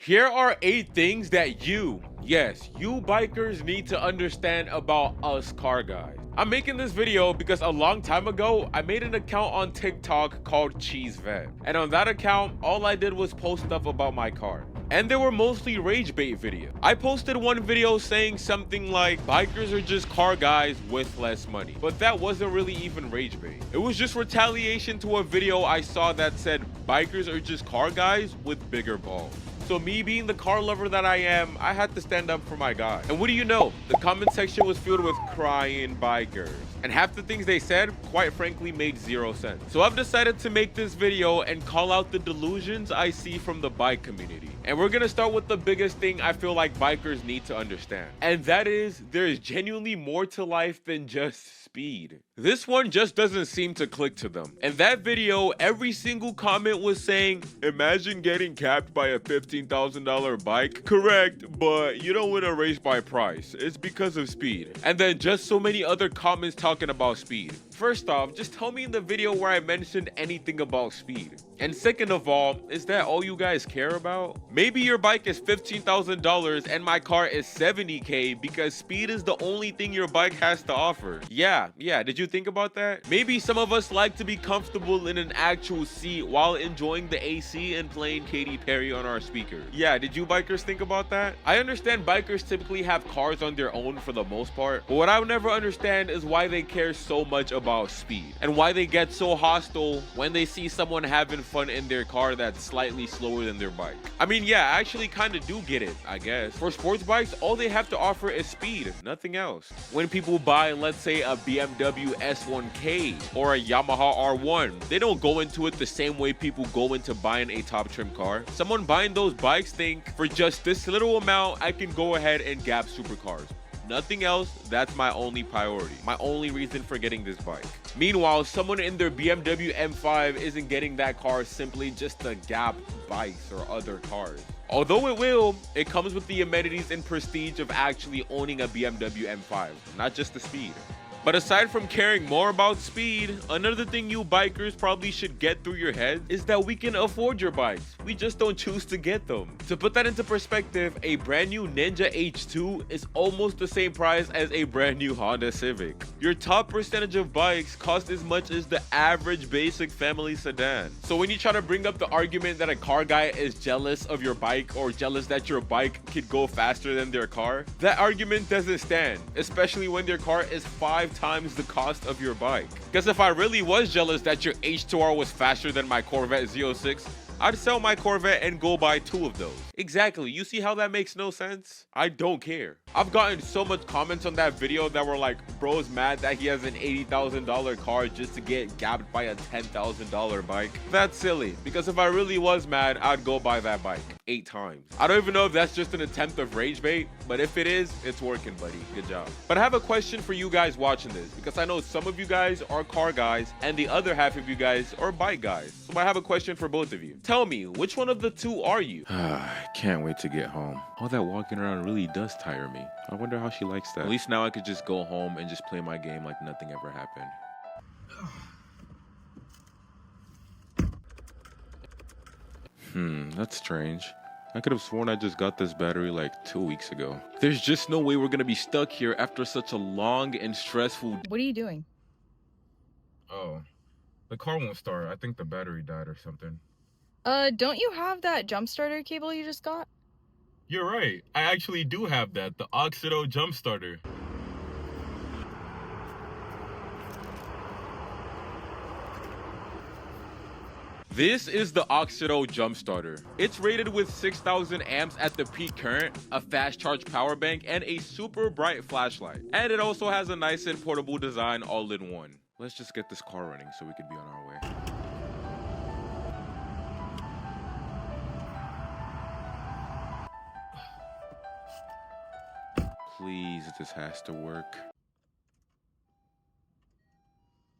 Here are 8 things that yes, you bikers need to understand about us car guys. I'm making this video because a long time ago, I made an account on TikTok called Cheese Vet. And on that account, all I did was post stuff about my car. And they were mostly rage bait videos. I posted one video saying something like, bikers are just car guys with less money. But that wasn't really even rage bait. It was just retaliation to a video I saw that said, bikers are just car guys with bigger balls. So me being the car lover that I am, I had to stand up for my guy. And what do you know? The comment section was filled with crying bikers. And half the things they said, quite frankly, made 0 sense. So I've decided to make this video and call out the delusions I see from the bike community. And we're gonna start with the biggest thing I feel like bikers need to understand. And that is, there is genuinely more to life than just speed. This one just doesn't seem to click to them. In that video, every single comment was saying, imagine getting capped by a $15,000 bike. Correct, but you don't win a race by price. It's because of speed. And then just so many other comments talking about speed. First off, just tell me in the video where I mentioned anything about speed. And second of all, is that all you guys care about? Maybe your bike is $15,000 and my car is $70K because speed is the only thing your bike has to offer. Yeah, did you think about that? Maybe some of us like to be comfortable in an actual seat while enjoying the AC and playing Katy Perry on our speaker. Yeah, did you bikers think about that? I understand bikers typically have cars on their own for the most part, but what I would never understand is why they care so much about speed and why they get so hostile when they see someone having fun in their car that's slightly slower than their bike. I mean, yeah, I actually kind of do get it, I guess. For sports bikes, all they have to offer is speed, nothing else. When people buy, let's say, a BMW S1K or a Yamaha R1, they don't go into it the same way people go into buying a top trim car. Someone buying those bikes think, for just this little amount, I can go ahead and gap supercars. Nothing else, that's my only priority, my only reason for getting this bike. Meanwhile, someone in their BMW M5 isn't getting that car simply just to gap bikes or other cars. Although it comes with the amenities and prestige of actually owning a BMW M5, not just the speed. But aside from caring more about speed, another thing you bikers probably should get through your head is that we can afford your bikes. We just don't choose to get them. To put that into perspective, a brand new Ninja H2 is almost the same price as a brand new Honda Civic. Your top percentage of bikes cost as much as the average basic family sedan. So when you try to bring up the argument that a car guy is jealous of your bike or jealous that your bike could go faster than their car, that argument doesn't stand, especially when their car is 5 times the cost of your bike. Because if I really was jealous that your H2R was faster than my Corvette Z06, I'd sell my Corvette and go buy 2 of those. Exactly, you see how that makes no sense? I don't care. I've gotten so much comments on that video that were like, bro's mad that he has an $80,000 car just to get gapped by a $10,000 bike. That's silly, because if I really was mad, I'd go buy that bike 8 times. I don't even know if that's just an attempt of rage bait, but if it is, it's working, buddy. Good job. But I have a question for you guys watching this, because I know some of you guys are car guys and the other half of you guys are bike guys. So I have a question for both of you. Tell me, which one of the two are you? I can't wait to get home. All that walking around really does tire me. I wonder how she likes that. At least now I could just go home and just play my game like nothing ever happened. That's strange. I could have sworn I just got this battery like 2 weeks ago. There's just no way we're gonna be stuck here after such a long and stressful... What are you doing? Oh, the car won't start. I think the battery died or something. Don't you have that jump starter cable you just got? You're right. I actually do have that, the AUXITO jump starter. This is the AUXITO jump starter. It's rated with 6,000 amps at the peak current, a fast charge power bank, and a super bright flashlight. And it also has a nice and portable design all in one. Let's just get this car running so we can be on our way. Please, this has to work.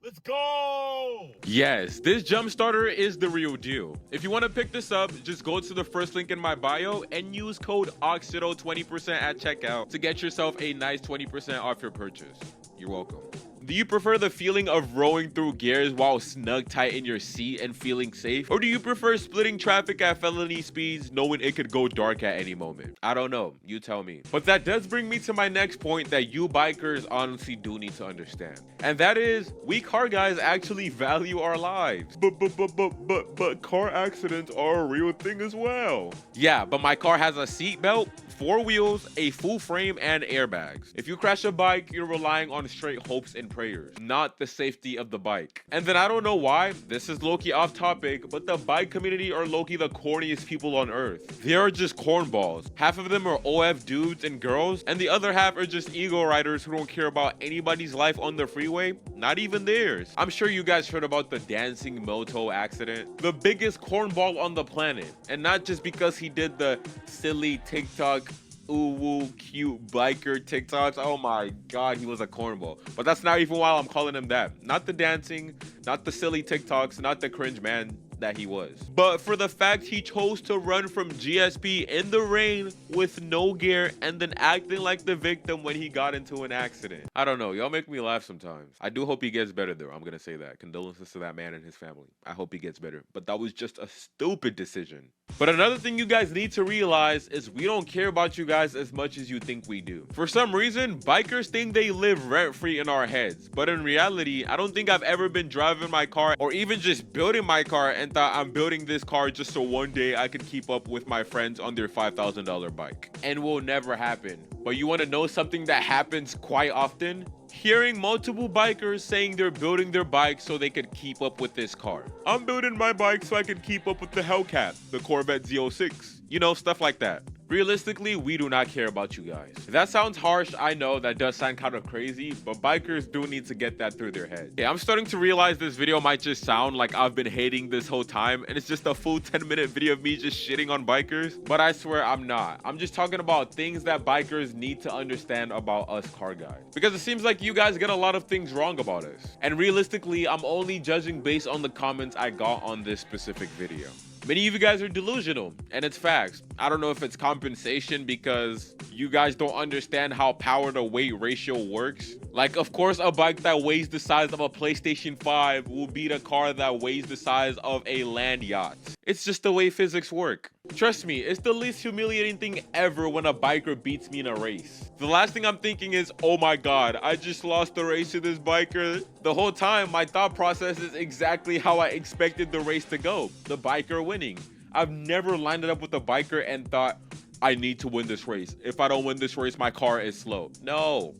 Let's go! Yes, this jump starter is the real deal. If you want to pick this up, just go to the first link in my bio and use code AUXITO 20% at checkout to get yourself a nice 20% off your purchase. You're welcome. Do you prefer the feeling of rolling through gears while snug tight in your seat and feeling safe? Or do you prefer splitting traffic at felony speeds knowing it could go dark at any moment? I don't know, you tell me. But that does bring me to my next point that you bikers honestly do need to understand. And that is, we car guys actually value our lives. But car accidents are a real thing as well. Yeah, but my car has a seatbelt, 4 wheels, a full frame, and airbags. If you crash a bike, you're relying on straight hopes and prayers, not the safety of the bike. And then I don't know why, this is low-key off topic, but the bike community are low-key the corniest people on earth. They are just cornballs. Half of them are OF dudes and girls, and the other half are just ego riders who don't care about anybody's life on the freeway, not even theirs. I'm sure you guys heard about the dancing moto accident. The biggest cornball on the planet, and not just because he did the silly TikTok ooh woo cute biker TikToks. Oh my god, he was a cornball. But that's not even why I'm calling him that. Not the dancing, not the silly TikToks, not the cringe man that he was, but for the fact he chose to run from GSP in the rain with no gear and then acting like the victim when he got into an accident. I don't know, y'all make me laugh sometimes. I do hope he gets better though. I'm gonna say that. Condolences to that man and his family. I hope he gets better, but that was just a stupid decision. But another thing you guys need to realize is we don't care about you guys as much as you think we do. For some reason, bikers think they live rent-free in our heads, but in reality, I don't think I've ever been driving my car or even just building my car and thought I'm building this car just so one day I could keep up with my friends on their $5,000 bike. And will never happen. But you want to know something that happens quite often? Hearing multiple bikers saying they're building their bike so they could keep up with this car. I'm building my bike so I can keep up with the Hellcat, the Corvette Z06, you know, stuff like that. Realistically, we do not care about you guys. If that sounds harsh, I know that does sound kind of crazy, but bikers do need to get that through their head. Yeah, I'm starting to realize this video might just sound like I've been hating this whole time and it's just a full 10-minute video of me just shitting on bikers, but I swear I'm not. I'm just talking about things that bikers need to understand about us car guys, because it seems like you guys get a lot of things wrong about us. And realistically, I'm only judging based on the comments I got on this specific video. Many of you guys are delusional, and it's facts. I don't know if it's compensation because you guys don't understand how power to weight ratio works. Like, of course, a bike that weighs the size of a PlayStation 5 will beat a car that weighs the size of a land yacht. It's just the way physics work. Trust me, it's the least humiliating thing ever when a biker beats me in a race. The last thing I'm thinking is, oh my god, I just lost the race to this biker. The whole time, my thought process is exactly how I expected the race to go. The biker winning. I've never lined it up with a biker and thought, I need to win this race. If I don't win this race, my car is slow. No.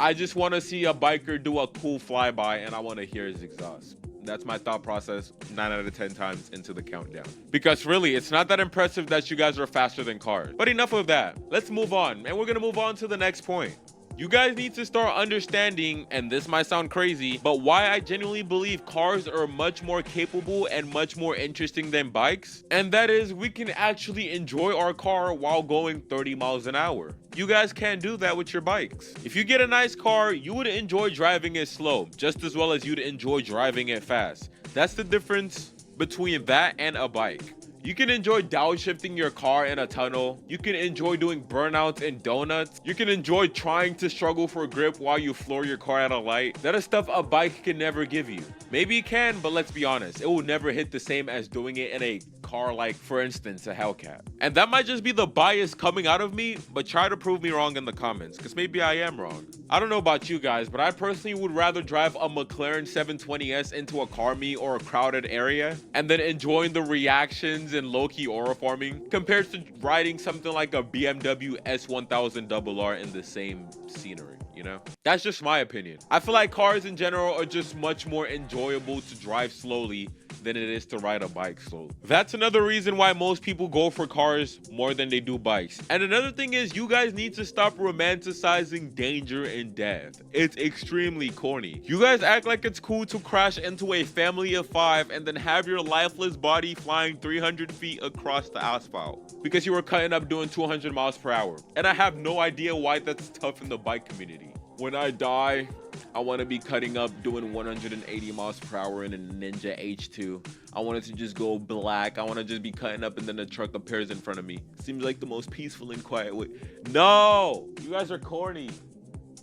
I just want to see a biker do a cool flyby and I want to hear his exhaust. That's my thought process 9 out of 10 times into the countdown. Because really, it's not that impressive that you guys are faster than cars. But enough of that. Let's move on. And we're going to move on to the next point. You guys need to start understanding, and this might sound crazy, but why I genuinely believe cars are much more capable and much more interesting than bikes. And that is, we can actually enjoy our car while going 30 miles an hour. You guys can't do that with your bikes. If you get a nice car, you would enjoy driving it slow, just as well as you'd enjoy driving it fast. That's the difference between that and a bike. You can enjoy downshifting your car in a tunnel. You can enjoy doing burnouts and donuts. You can enjoy trying to struggle for grip while you floor your car at a light. That is stuff a bike can never give you. Maybe it can, but let's be honest, it will never hit the same as doing it in a car like, for instance, a Hellcat. And that might just be the bias coming out of me, but try to prove me wrong in the comments, because maybe I am wrong. I don't know about you guys, but I personally would rather drive a McLaren 720S into a car meet or a crowded area and then enjoying the reactions and low-key aura farming compared to riding something like a BMW S1000RR in the same scenery, you know? That's just my opinion. I feel like cars in general are just much more enjoyable to drive slowly than it is to ride a bike slowly. That's another reason why most people go for cars more than they do bikes. And another thing is, you guys need to stop romanticizing danger and death. It's extremely corny. You guys act like it's cool to crash into a family of 5 and then have your lifeless body flying 300 feet across the asphalt because you were cutting up doing 200 miles per hour. And I have no idea why that's tough in the bike community. When I die, I want to be cutting up doing 180 miles per hour in a Ninja H2. I want it to just go black. I want to just be cutting up and then the truck appears in front of me. Seems like the most peaceful and quiet way. No! You guys are corny.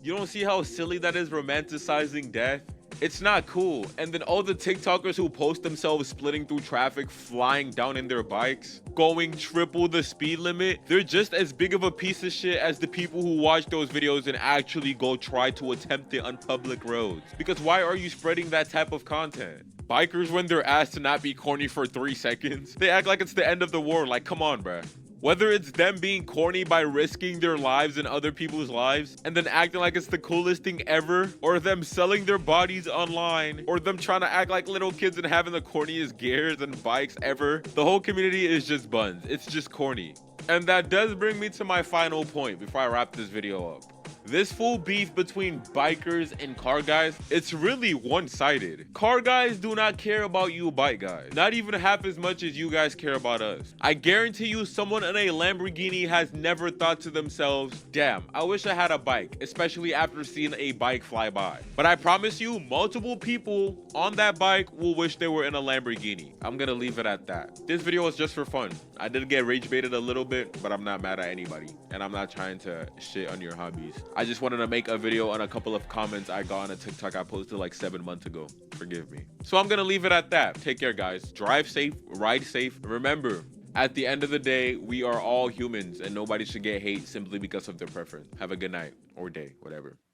You don't see how silly that is, romanticizing death? It's not cool. And then all the TikTokers who post themselves splitting through traffic, flying down in their bikes, going triple the speed limit, they're just as big of a piece of shit as the people who watch those videos and actually go try to attempt it on public roads. Because why are you spreading that type of content? Bikers, when they're asked to not be corny for 3 seconds, they act like it's the end of the world. Like, come on, bruh. Whether it's them being corny by risking their lives and other people's lives and then acting like it's the coolest thing ever, or them selling their bodies online, or them trying to act like little kids and having the corniest gears and bikes ever, the whole community is just buns. It's just corny. And that does bring me to my final point before I wrap this video up. This full beef between bikers and car guys, it's really one-sided. Car guys do not care about you bike guys, not even half as much as you guys care about us. I guarantee you someone in a Lamborghini has never thought to themselves, damn, I wish I had a bike, especially after seeing a bike fly by. But I promise you, multiple people on that bike will wish they were in a Lamborghini. I'm gonna leave it at that. This video was just for fun. I did get rage baited a little bit, but I'm not mad at anybody. And I'm not trying to shit on your hobbies. I just wanted to make a video on a couple of comments I got on a TikTok I posted like 7 months ago. Forgive me. So I'm gonna leave it at that. Take care, guys. Drive safe, ride safe. Remember, at the end of the day, we are all humans and nobody should get hate simply because of their preference. Have a good night or day, whatever.